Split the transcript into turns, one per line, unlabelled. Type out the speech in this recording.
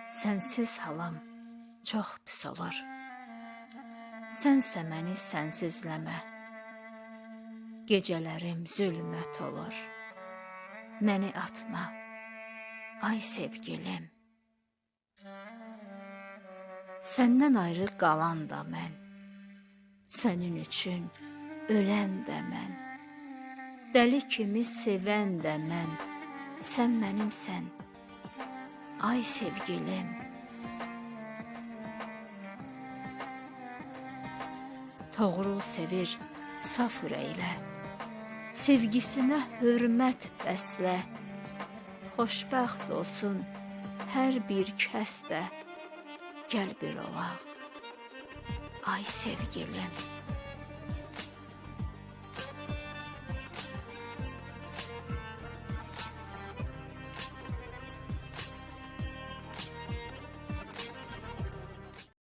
Sənsiz halam çox pis olur. Sənsə məni sənsizləmə. Gecələrim zülmət olur. Məni atma, ay sevgilim. Səndən ayrı qalan da mən, sənin üçün ölən də mən, dəli kimi sevən də mən, sən mənimsən, ay sevgilim. Toğrul sevir saf ürəklə, sevgisinə hörmət bəslə. Xoşbəxt olsun hər bir kəs də, gəl bir olaq, ay sevgilim.